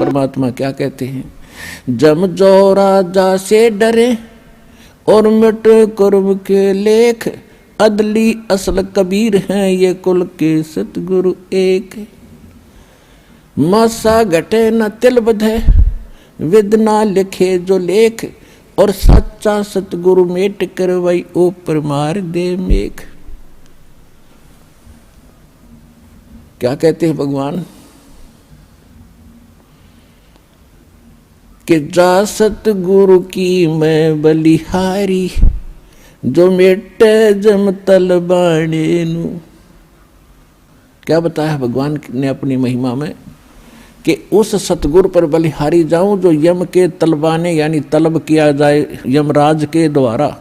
परमात्मा क्या कहते हैं, जम जो राजा से डरे और मिट कर्म के लेख, अदली असल कबीर हैं ये कुल के सतगुरु एक। मासा घटे न तिल बधे, विद ना लिखे जो लेख, और सच्चा सतगुरु मेट करवाई ऊपर मार दे मेघ। क्या कहते हैं भगवान कि जा सतगुरु की मैं बलिहारी, जो मेटे जम तल बाणे नू। क्या बताया भगवान ने अपनी महिमा में कि उस सतगुरु पर बलिहारी जाऊं जो यम के तलबाने यानी तलब किया जाए यमराज के द्वारा,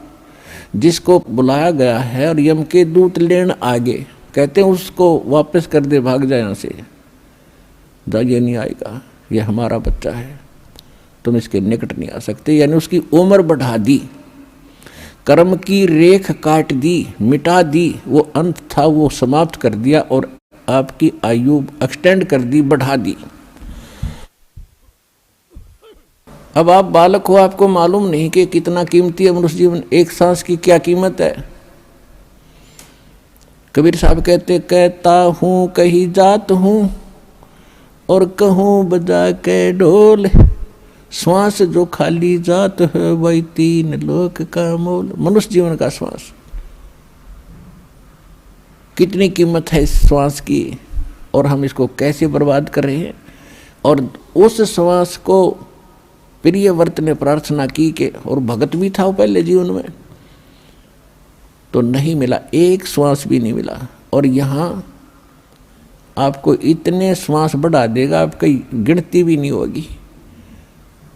जिसको बुलाया गया है और यम के दूत लेन आगे, कहते हैं उसको वापस कर दे, भाग जाए यहाँ से, ये नहीं आएगा, ये हमारा बच्चा है, तुम इसके निकट नहीं आ सकते। यानी उसकी उम्र बढ़ा दी, कर्म की रेख काट दी, मिटा दी, वो अंत था वो समाप्त कर दिया और आपकी आयु एक्सटेंड कर दी, बढ़ा दी। अब आप बालक हो, आपको मालूम नहीं कि कितना कीमती है मनुष्य जीवन, एक सांस की क्या कीमत है। कबीर साहब कहते, कहता हूँ कहीं जात हूँ और कहूँ बजा के ढोल, श्वास जो खाली जात है वही तीन लोक का मोल। मनुष्य जीवन का श्वास, कितनी कीमत है इस श्वास की, और हम इसको कैसे बर्बाद कर रहे हैं। और उस श्वास को प्रियव्रत ने प्रार्थना की कि, और भगत भी था वो पहले जीवन में, तो नहीं मिला, एक श्वास भी नहीं मिला। और यहाँ आपको इतने श्वास बढ़ा देगा, आपकी गिनती भी नहीं होगी।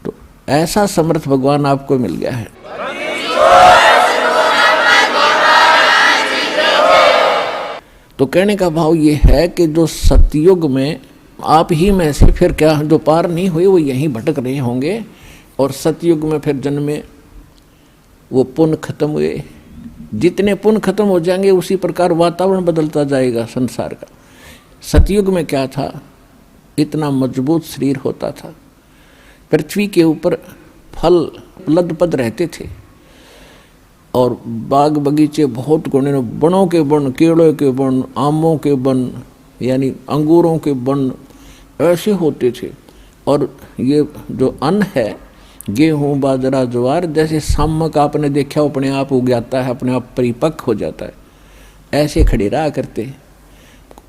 तो ऐसा समर्थ भगवान आपको मिल गया है। तो कहने का भाव ये है कि जो सतयुग में आप ही में से फिर क्या जो पार नहीं हुए वो यहीं भटक रहे होंगे, और सतयुग में फिर जन्मे, वो पुण्य खत्म हुए। जितने पुण्य खत्म हो जाएंगे उसी प्रकार वातावरण बदलता जाएगा संसार का। सतयुग में क्या था, इतना मजबूत शरीर होता था, पृथ्वी के ऊपर फल लदपद रहते थे, और बाग बगीचे बहुत गुणे, बनों के बन, केलों के बन, आमों के बन, यानी अंगूरों के बन ऐसे होते थे। और ये जो अन्न है, गेहूँ बाजरा ज्वार, जैसे सामक आपने देखा अपने आप उग जाता है, अपने आप परिपक्व हो जाता है, ऐसे खड़े रहा करते।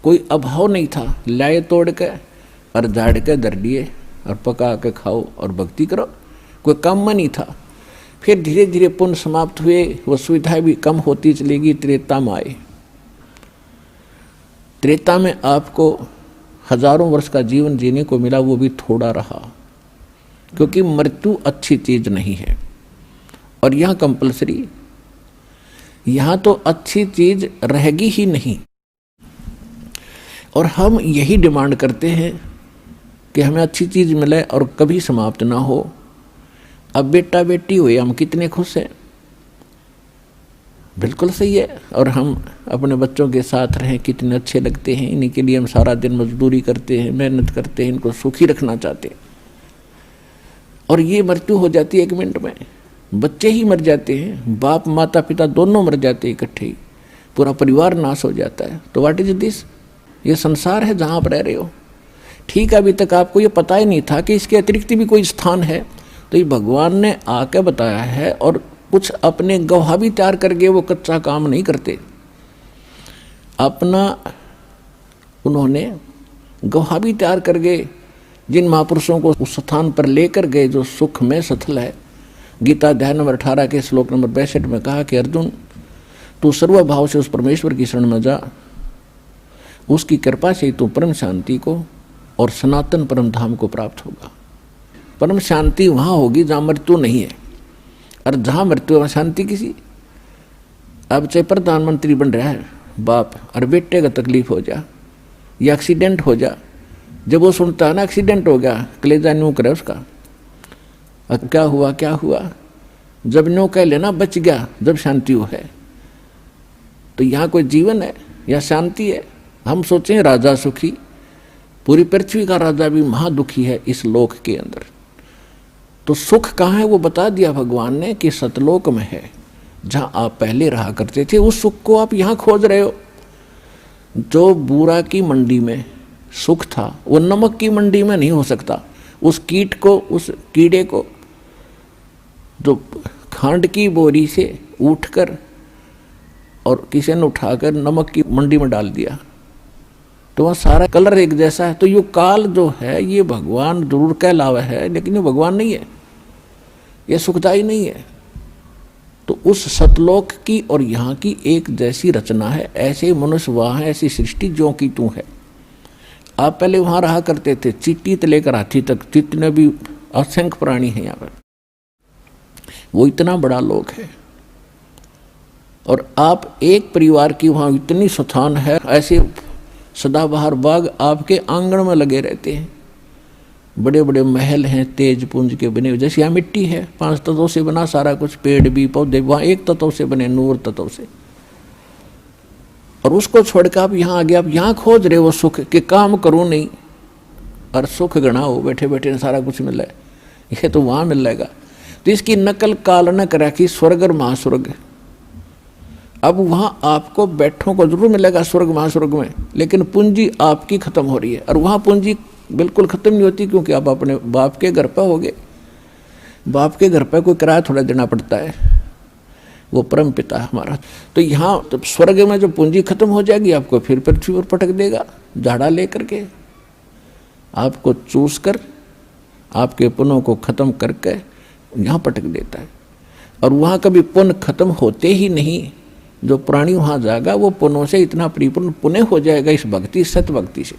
कोई अभाव नहीं था, लाए तोड़ के और झाड़ के धर दिए और पका के खाओ और भक्ति करो, कोई काम नहीं था। फिर धीरे धीरे पुण्य समाप्त हुए, वो सुविधाएं भी कम होती चलेगी। त्रेता में आए, त्रेता में आपको हजारों वर्ष का जीवन जीने को मिला, वो भी थोड़ा रहा, क्योंकि मृत्यु अच्छी चीज नहीं है। और यहाँ कंपलसरी, यहाँ तो अच्छी चीज रहेगी ही नहीं। और हम यही डिमांड करते हैं कि हमें अच्छी चीज मिले और कभी समाप्त ना हो। अब बेटा बेटी हुए, हम कितने खुश हैं, बिल्कुल सही है। और हम अपने बच्चों के साथ रहें, कितने अच्छे लगते हैं, इन्हीं के लिए हम सारा दिन मजदूरी करते हैं, मेहनत करते हैं, इनको सुखी रखना चाहते हैं। और ये मृत्यु हो जाती है 1 मिनट में, बच्चे ही मर जाते हैं, बाप माता पिता दोनों मर जाते हैं इकट्ठे ही, पूरा परिवार नाश हो जाता है। तो व्हाट इज दिस, ये संसार है जहाँ आप रह रहे हो। ठीक है, अभी तक आपको ये पता ही नहीं था कि इसके अतिरिक्त भी कोई स्थान है, तो ये भगवान ने आके बताया है। और कुछ अपने गवाह भी तैयार करके वो कच्चा काम नहीं करते, अपना उन्होंने गवाह भी तैयार करके जिन महापुरुषों को उस स्थान पर लेकर गए जो सुख में सथल है। गीता अध्याय नंबर 18 के श्लोक नंबर 62 में कहा कि अर्जुन, तू सर्वभाव से उस परमेश्वर की शरण में जा, उसकी कृपा से तू परम शांति को और सनातन परम धाम को प्राप्त होगा। परम शांति वहाँ होगी जहाँ मृत्यु नहीं है, और जहाँ मृत्यु वहाँ शांति किसी। अब चाहे प्रधानमंत्री बन रहा है बाप, और बेटे का तकलीफ हो जा या एक्सीडेंट हो जा, जब वो सुनता है ना एक्सीडेंट हो गया, कलेजा न्यू करे उसका, अब क्या हुआ क्या हुआ, जब न्यू कह लेना बच गया, जब शांति हो है। तो यहाँ कोई जीवन है या शांति है? हम सोचें राजा सुखी, पूरी पृथ्वी का राजा भी महादुखी है इस लोक के अंदर। तो सुख कहाँ है वो बता दिया भगवान ने कि सतलोक में है, जहाँ आप पहले रहा करते थे। उस सुख को आप यहाँ खोज रहे हो। जो बूरा की मंडी में सुख था वो नमक की मंडी में नहीं हो सकता। उस कीट को, उस कीड़े को जो खांड की बोरी से उठकर और किसी ने उठाकर नमक की मंडी में डाल दिया तो वहाँ सारा कलर एक जैसा है। तो ये काल जो है ये भगवान जरूर कहलावा है, लेकिन ये भगवान नहीं है, ये सुखदाई नहीं है। तो उस सतलोक की और यहाँ की एक जैसी रचना है। ऐसे मनुष्य वहाँ है, ऐसी सृष्टि जो की तू है। आप पहले वहाँ रहा करते थे, चींटी से लेकर हाथी तक जितने भी असंख्य प्राणी हैं यहाँ पर, वो इतना बड़ा लोक है। और आप एक परिवार की वहाँ इतनी स्थान है, ऐसे सदाबहार बाग आपके आंगन में लगे रहते हैं। बड़े बड़े महल हैं तेज पुंज के बने हुए, जैसे यहाँ मिट्टी है 5 तत्वों से बना सारा कुछ, पेड़ भी पौधे, वहाँ एक तत्व से बने, नूर तत्व से। और उसको छोड़कर आप यहाँ आ गए, आप यहाँ खोज रहे हो सुख के काम करो नहीं और सुख गणा हो, बैठे बैठे सारा कुछ मिल रहा है, ये तो वहाँ मिल जाएगा। तो इसकी नकल काल न करा कि स्वर्ग और महास्वर्ग। अब वहाँ आपको बैठों को जरूर मिलेगा स्वर्ग महास्वर्ग में, लेकिन पूंजी आपकी खत्म हो रही है। और वहाँ पूंजी बिल्कुल खत्म नहीं होती, क्योंकि आप अपने बाप के घर पर हो गए। बाप के घर पर कोई किराया थोड़ा देना पड़ता है, वो परम पिता है हमारा। तो यहाँ तो स्वर्ग में जो पूंजी खत्म हो जाएगी, आपको फिर पृथ्वी पर पटक देगा, झाड़ा ले करके आपको चूस कर आपके पुण्यों को खत्म करके यहाँ पटक देता है। और वहाँ कभी पुण्य खत्म होते ही नहीं। जो प्राणी वहाँ जाएगा वो पुण्यों से इतना परिपूर्ण पुण्य हो जाएगा इस भक्ति, सत भक्ति से,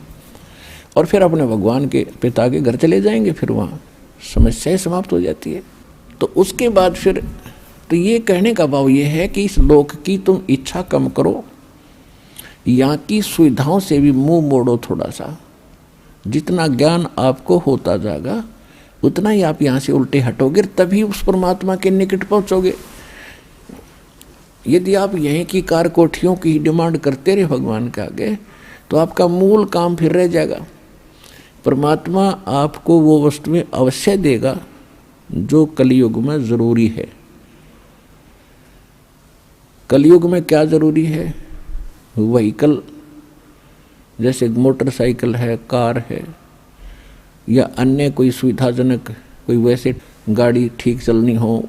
और फिर अपने भगवान के पिता के घर चले जाएंगे। फिर वहाँ समस्याएं समाप्त हो जाती है। तो उसके बाद फिर तो ये कहने का भाव ये है कि इस लोक की तुम इच्छा कम करो, यहाँ की सुविधाओं से भी मुंह मोड़ो थोड़ा सा। जितना ज्ञान आपको होता जाएगा उतना ही आप यहाँ से उल्टे हटोगे, तभी उस परमात्मा के निकट पहुँचोगे। यदि आप यहीं की कार कोठियों की डिमांड करते रहे भगवान के आगे, तो आपका मूल काम फिर रह जाएगा। परमात्मा आपको वो वस्तुएं अवश्य देगा जो कलयुग में ज़रूरी है। कलयुग में क्या ज़रूरी है? व्हीकल, जैसे मोटरसाइकिल है, कार है, या अन्य कोई सुविधाजनक कोई वैसे गाड़ी ठीक चलनी हो।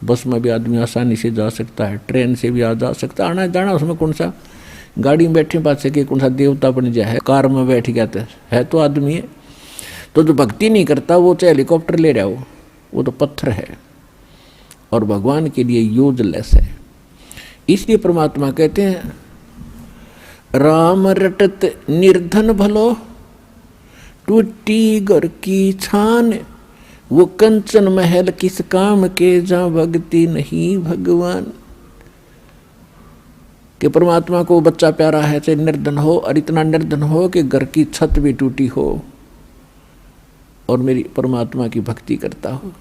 बस में भी आदमी आसानी से जा सकता है, ट्रेन से भी आ जा सकता है, आना जाना उसमें कौन सा गाड़ी में बैठे बात से कि कौन सा देवता बन जाए। कार में बैठ गया है तो आदमी है। तो जो भक्ति नहीं करता वो चाहे हेलीकॉप्टर ले रहा हो, वो तो पत्थर है और भगवान के लिए यूजलेस है। इसलिए परमात्मा कहते हैं राम रटत निर्धन भलो, टूटी घर की छान, वो कंचन महल किस काम के जहाँ भक्ति नहीं भगवान। कि परमात्मा को बच्चा प्यारा है, चाहे निर्धन हो, और इतना निर्धन हो कि घर की छत भी टूटी हो और मेरी परमात्मा की भक्ति करता हो।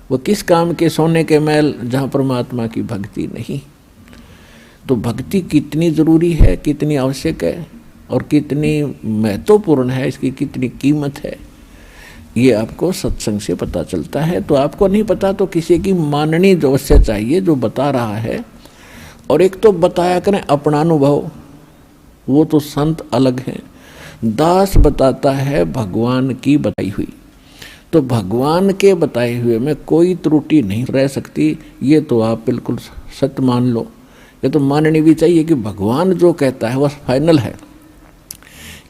वो किस काम के सोने के महल जहाँ परमात्मा की भक्ति नहीं। तो भक्ति कितनी ज़रूरी है, कितनी आवश्यक है और कितनी महत्वपूर्ण है, इसकी कितनी कीमत है, ये आपको सत्संग से पता चलता है। तो आपको नहीं पता तो किसी की माननी जो अवश्य चाहिए जो बता रहा है। और एक तो बताया करें अपना अनुभव, वो तो संत अलग हैं। दास बताता है भगवान की बताई हुई, तो भगवान के बताए हुए में कोई त्रुटि नहीं रह सकती। ये तो आप बिल्कुल सत्य मान लो। ये तो माननी भी चाहिए कि भगवान जो कहता है वह फाइनल है।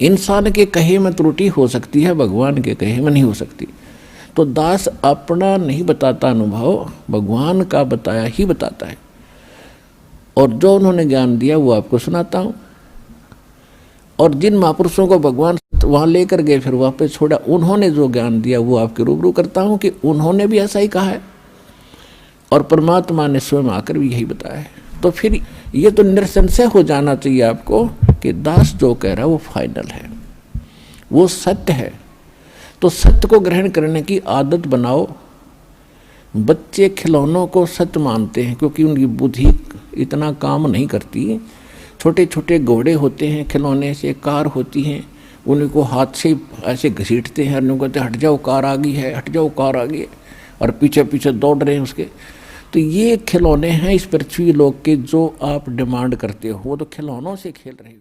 इंसान के कहे में त्रुटि हो सकती है, भगवान के कहे में नहीं हो सकती। तो दास अपना नहीं बताता अनुभव, भगवान का बताया ही बताता है। और जो उन्होंने ज्ञान दिया वो आपको सुनाता हूँ। और जिन महापुरुषों को भगवान वहाँ लेकर गए फिर वापस छोड़ा, उन्होंने जो ज्ञान दिया वो आपके रूबरू करता हूँ कि उन्होंने भी ऐसा ही कहा है और परमात्मा ने स्वयं आकर भी यही बताया है। तो फिर ये तो निसंशय हो जाना चाहिए आपको कि दास जो कह रहा है वो फाइनल है, वो सत्य है। तो सत्य को ग्रहण करने की आदत बनाओ। बच्चे खिलौनों को सत्य मानते हैं क्योंकि उनकी बुद्धि इतना काम नहीं करती। छोटे छोटे घोड़े होते हैं खिलौने से, कार होती हैं, उन्हीं को हाथ से ऐसे घसीटते हैं, उन्हें कहते हट जाओ कार आ गई है, हट जाओ कार आ गई है, और पीछे पीछे दौड़ रहे हैं उसके। तो ये खिलौने हैं इस पृथ्वी लोक के जो आप डिमांड करते हो, वो तो खिलौनों से खेल रहे हो।